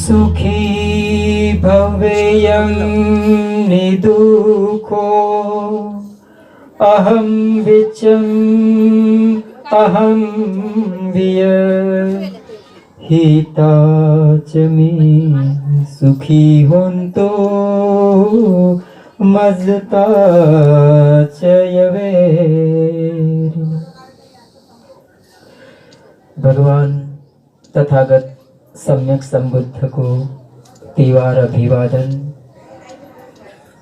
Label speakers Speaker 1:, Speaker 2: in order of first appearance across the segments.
Speaker 1: सुखी भवेयं निदुःखो अहं विच्चं अहं विय हिता च मे सुखी होन्तो मज्जता च यवेरिना। भगवान तथागत सम्यक संबुद्ध को तिवार अभिवादन।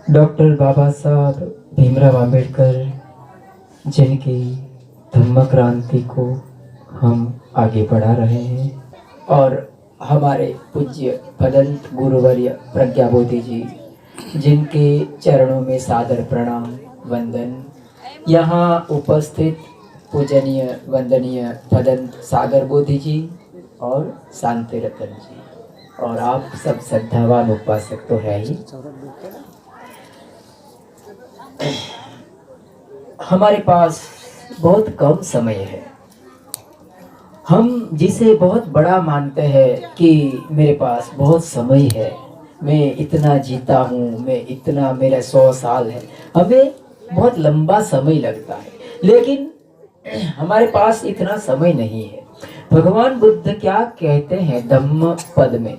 Speaker 1: डॉक्टर बाबा साहब भीमराव अंबेडकर जिनकी धम्म क्रांति को हम आगे बढ़ा रहे हैं और हमारे पूज्य भदंत गुरुवर्य प्रज्ञाबोधि जी जिनके चरणों में सादर प्रणाम वंदन। यहाँ उपस्थित पूजनीय वंदनीय भदंत सागर बोधि जी और शांति रतन जी और आप सब श्रद्धावान उपासक तो है ही। हमारे पास बहुत कम समय है। हम जिसे बहुत बड़ा मानते हैं कि मेरे पास बहुत समय है, मैं इतना जीता हूँ, मैं इतना, मेरा 100 साल है, हमें बहुत लंबा समय लगता है, लेकिन हमारे पास इतना समय नहीं है। भगवान बुद्ध क्या कहते हैं धम्म पद में,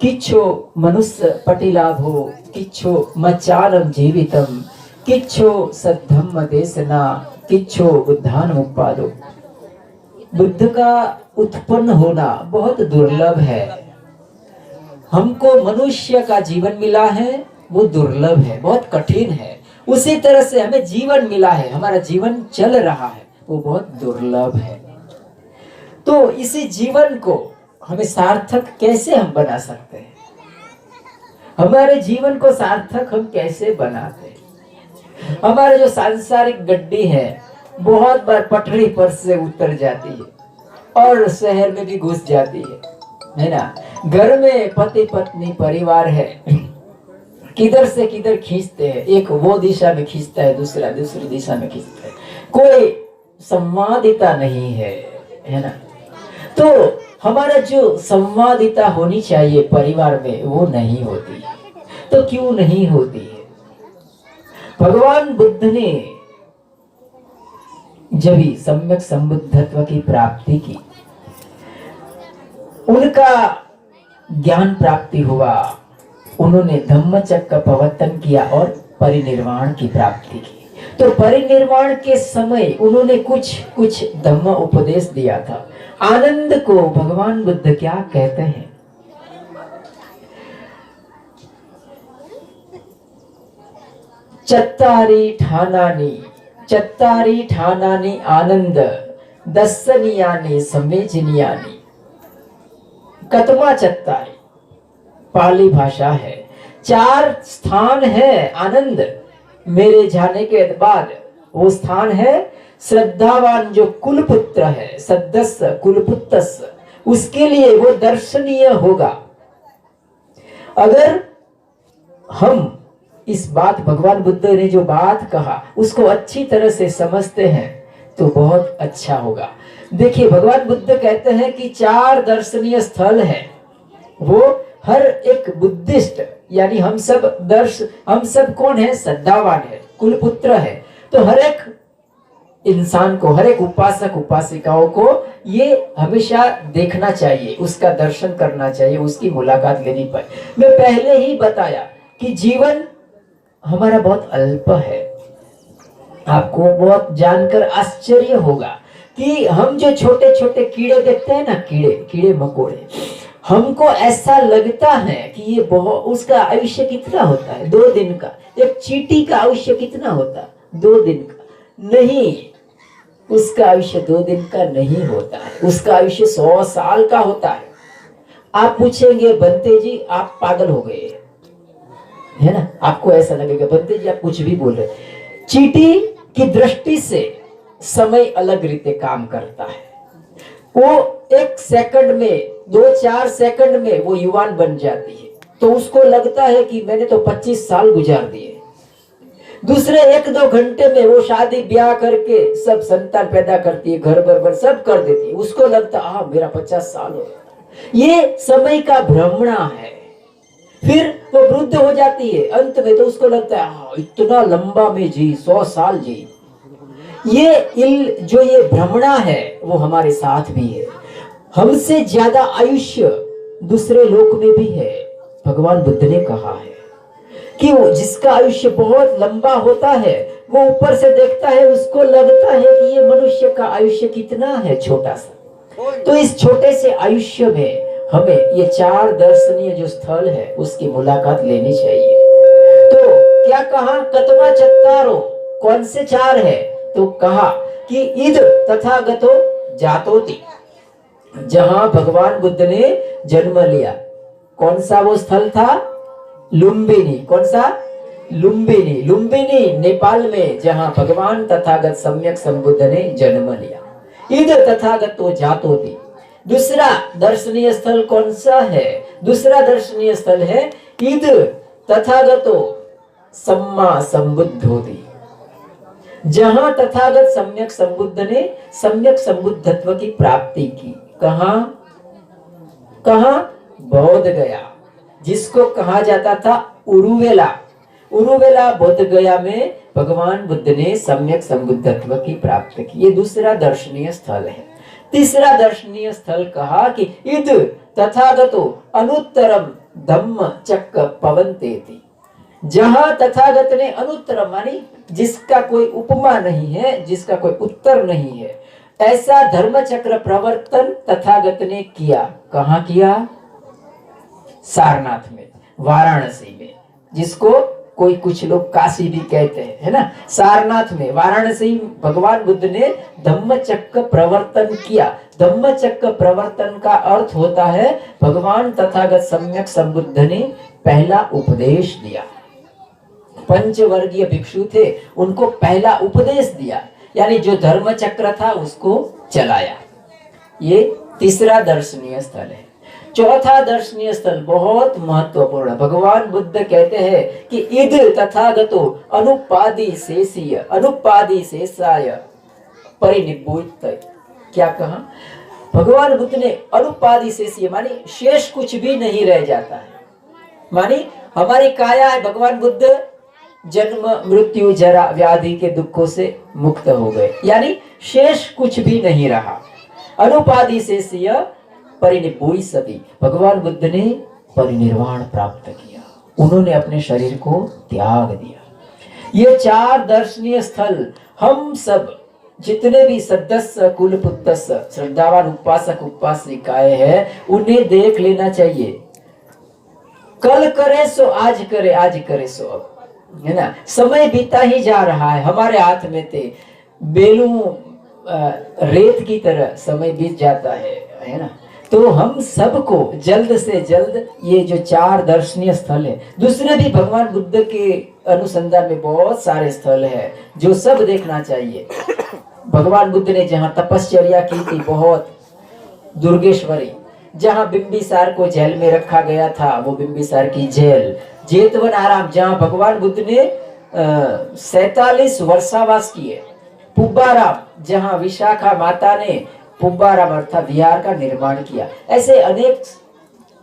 Speaker 1: किच्छो मनुष्य पटिलाभो किच्छो मच्चारम जीवितम किच्छो सद्धम्म देशना किच्छो बुद्धान उपादो। बुद्ध का उत्पन्न होना बहुत दुर्लभ है। हमको मनुष्य का जीवन मिला है, वो दुर्लभ है, बहुत कठिन है। उसी तरह से हमें जीवन मिला है, हमारा जीवन चल रहा है, वो बहुत दुर्लभ है। तो इसी जीवन को हमें सार्थक कैसे हम बना सकते हैं? हमारे जीवन को सार्थक हम कैसे बनाते हैं? हमारे जो सांसारिक गड्डी है बहुत बार पटरी पर से उतर जाती है और शहर में भी घुस जाती है ना। घर में पति पत्नी परिवार है, किधर से किधर खींचते हैं, एक वो दिशा में खींचता है, दूसरा दूसरी दिशा में खींचता है, कोई संवादिता नहीं है ना। तो हमारा जो संवादिता होनी चाहिए परिवार में वो नहीं होती। तो क्यों नहीं होती है? भगवान बुद्ध ने जब ही सम्यक संबुद्धत्व की प्राप्ति की, उनका ज्ञान प्राप्ति हुआ, उन्होंने धम्मचक्र का प्रवर्तन किया और परिनिर्वाण की प्राप्ति की। तो परिनिर्वाण के समय उन्होंने कुछ धम्म उपदेश दिया था। आनंद को भगवान बुद्ध क्या कहते हैं? चत्तारी ठानानि आनंद दर्शनीयानि समेजनीयानि। कतमा चत्तारी पाली भाषा है, 4 स्थान है आनंद मेरे जाने के बाद। वो स्थान है श्रद्धावान जो कुलपुत्र है, सदस्य कुलपुत्रस्य, उसके लिए वो दर्शनीय होगा। अगर हम इस बात, भगवान बुद्ध ने जो बात कहा उसको अच्छी तरह से समझते हैं तो बहुत अच्छा होगा। देखिए भगवान बुद्ध कहते हैं कि 4 दर्शनीय स्थल है, वो हर एक बुद्धिस्ट यानी हम सब कौन है? श्रद्धावान है, कुलपुत्र है। तो हर एक इंसान को, हर एक उपासक उपासिकाओं को ये हमेशा देखना चाहिए, उसका दर्शन करना चाहिए, उसकी मुलाकात लेनी पड़े। मैं पहले ही बताया कि जीवन हमारा बहुत अल्प है। आपको बहुत जानकर आश्चर्य होगा कि हम जो छोटे छोटे कीड़े देखते हैं ना, कीड़े मकोड़े, हमको ऐसा लगता है कि ये बहुत, उसका आयुष्य कितना होता है? 2 दिन का। एक चींटी का आयुष्य कितना होता है? 2 दिन का। नहीं, उसका आयुष्य 2 दिन का नहीं होता है, उसका आयुष्य 100 साल का होता है। आप पूछेंगे बंते जी आप पागल हो गए, है ना? आपको ऐसा लगेगा बंते जी आप कुछ भी बोल रहे। चींटी की दृष्टि से समय अलग रीते काम करता है। वो 1 सेकंड में, 2-4 सेकंड में वो युवान बन जाती है, तो उसको लगता है कि मैंने तो 25 साल गुजार दिए। दूसरे 1-2 घंटे में वो शादी ब्याह करके सब संतान पैदा करती है, घर बर सब कर देती है, उसको लगता मेरा 50 साल हो गया। ये समय का भ्रमणा है। फिर वो वृद्ध हो जाती है, अंत में तो उसको लगता है इतना लंबा में जी, 100 साल जी। जो ये भ्रमणा है वो हमारे साथ भी है। हमसे ज्यादा आयुष्य दूसरे लोक में भी है। भगवान बुद्ध ने कहा है कि वो जिसका आयुष्य बहुत लंबा होता है, वो ऊपर से देखता है, उसको लगता है कि ये मनुष्य का आयुष्य कितना है, छोटा सा। तो इस छोटे से आयुष्य में हमें ये 4 दर्शनीय जो स्थल है उसकी मुलाकात लेनी चाहिए। तो क्या कहा, कतवा चत्तारो, कौन से 4 है? तो कहा कि इद तथागतो जातोति, जहां भगवान बुद्ध ने जन्म लिया। कौन सा वो स्थल था? लुम्बिनी। कौन सा? लुम्बिनी। लुम्बिनी नेपाल में, जहां भगवान तथागत सम्यक संबुद्ध ने जन्म लिया। इद तथागतो जातोति। दूसरा दर्शनीय स्थल कौन सा है? दूसरा दर्शनीय स्थल है इद तथागतो सम्मा संबुद्धोति, जहां तथागत सम्यक संबुद्ध ने सम्यक संबुद्धत्व की प्राप्ति की। कहां? कहां? बोध गया, जिसको कहा जाता था उरुवेला। उरुवेला बोध गया में भगवान बुद्ध ने सम्यक संबुद्धत्व की प्राप्ति की। ये दूसरा दर्शनीय स्थल है। तीसरा दर्शनीय स्थल कहा कि इद तथागतो अनुत्तरम धम्म चक्क पवन्तेति, जहां तथागत ने अनुत्तरम मानी जिसका कोई उपमा नहीं है, जिसका कोई उत्तर नहीं है, ऐसा धर्म चक्र प्रवर्तन तथागत ने किया। कहां किया? सारनाथ में, वाराणसी में, जिसको कोई कुछ लोग काशी भी कहते हैं, है ना। सारनाथ में, वाराणसी, भगवान बुद्ध ने धम्मचक्र प्रवर्तन किया। धम्मचक्र प्रवर्तन का अर्थ होता है भगवान तथागत सम्यक संबुद्ध ने पहला उपदेश दिया। पंचवर्गीय भिक्षु थे, उनको पहला उपदेश दिया, यानी जो धर्म चक्र था उसको चलाया। ये तीसरा दर्शनीय स्थल है। चौथा दर्शनीय स्थल बहुत महत्वपूर्ण। भगवान बुद्ध कहते हैं कि इद तथागतो अनुपादि शेषीय अनुपादि शेषाय परिनिभूत। क्या कहा? भगवान बुद्ध ने अनुपादि शेषीय मानी शेष कुछ भी नहीं रह जाता है। मानी हमारी काया है, भगवान बुद्ध जन्म मृत्यु जरा व्याधि के दुखों से मुक्त हो गए, यानी शेष कुछ भी नहीं रहा। अनुपादि शेषीय परिनिभूय सती, भगवान बुद्ध ने परिनिर्वाण प्राप्त किया, उन्होंने अपने शरीर को त्याग दिया। ये 4 दर्शनीय स्थल हम सब जितने भी सदस्य कुल पुत्र श्रद्धावान उपासक उपासिकाएं हैं, उन्हें देख लेना चाहिए। कल करे सो आज करे, आज करे सो अब, है ना। समय बीता ही जा रहा है, हमारे हाथ में थे बेलू रेत की तरह समय बीत जाता है ना। तो हम सबको जल्द से जल्द ये जो 4 दर्शनीय स्थल है, दूसरे भी भगवान बुद्ध के अनुसंधान में बहुत सारे स्थल है जो सब देखना चाहिए। भगवान बुद्ध ने जहाँ तपश्चर्या की थी, बहुत दुर्गेश्वरी, जहाँ बिंबिसार को जेल में रखा गया था, वो बिंबिसार की जेल। जेतवन आराम, जहाँ भगवान बुद्ध ने 47 वर्षावास किए। पुब्बाराम, जहाँ विशाखा माता ने पुब्बाराम अर्थात विहार का निर्माण किया। ऐसे अनेक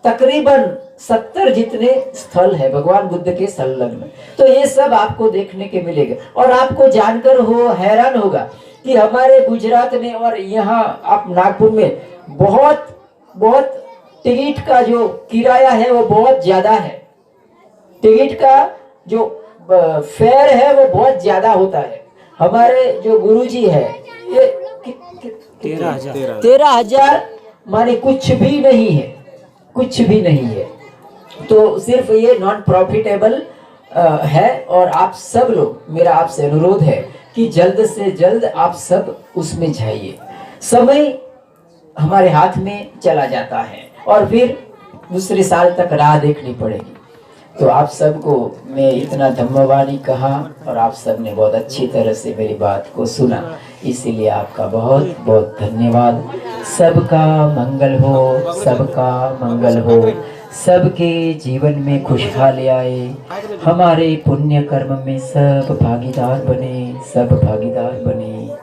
Speaker 1: तकरीबन 70 जितने स्थल है भगवान बुद्ध के संलग्न। तो ये सब आपको देखने के मिलेगा और आपको जानकर हैरान होगा कि हमारे गुजरात में और यहाँ आप नागपुर में बहुत टिकट का जो किराया है वो बहुत ज्यादा है। टिकट का जो फेयर है वो बहुत ज्यादा होता है। हमारे जो गुरुजी है ये 13,000 माने कुछ भी नहीं है, कुछ भी नहीं है। तो सिर्फ ये नॉन प्रॉफिटेबल है। और आप सब लोग, मेरा आपसे अनुरोध है कि जल्द से जल्द आप सब उसमें जाइए। समय हमारे हाथ में चला जाता है और फिर दूसरे साल तक राह देखनी पड़ेगी। तो आप सबको मैं इतना धम्मवाणी कहा और आप सब ने बहुत अच्छी तरह से मेरी बात को सुना, इसीलिए आपका बहुत बहुत धन्यवाद। सबका मंगल हो, सबका मंगल हो, सबके जीवन में खुशहाली आए, हमारे पुण्य कर्म में सब भागीदार बने, सब भागीदार बने।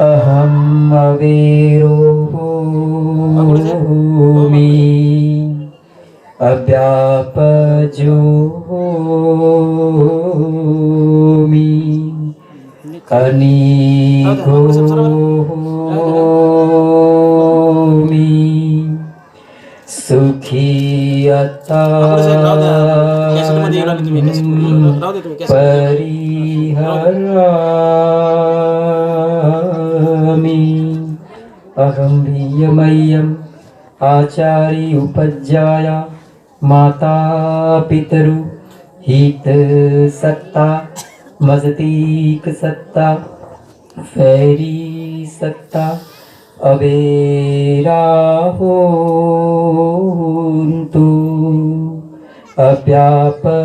Speaker 1: अहम अवेरोमि अव्यापजोमि अनिघोमि सुखी परिहरामि अहं भियमय्यम् आचार्य उपज्याय माता पितरु हित सत्ता मजतीक सत्ता फैरी सत्ता अवेराहोन्तु अव्यापजाहोन्तु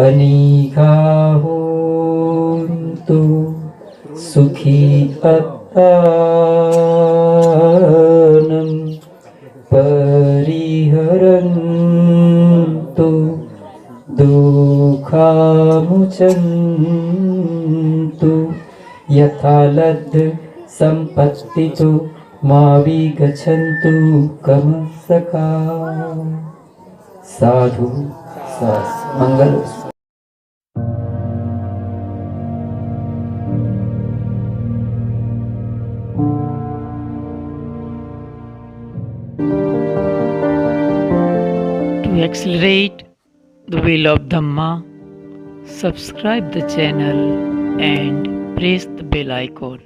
Speaker 1: अनिघाहोन्तु सुखी अत्तानं परिहरन्तु दुःखामुचन्तु यथा लब्ध संपत्तितो मा विगच्छन्तु कमसका साधु साधु मंगल।
Speaker 2: To accelerate the wheel of Dhamma, subscribe the channel and press the bell icon.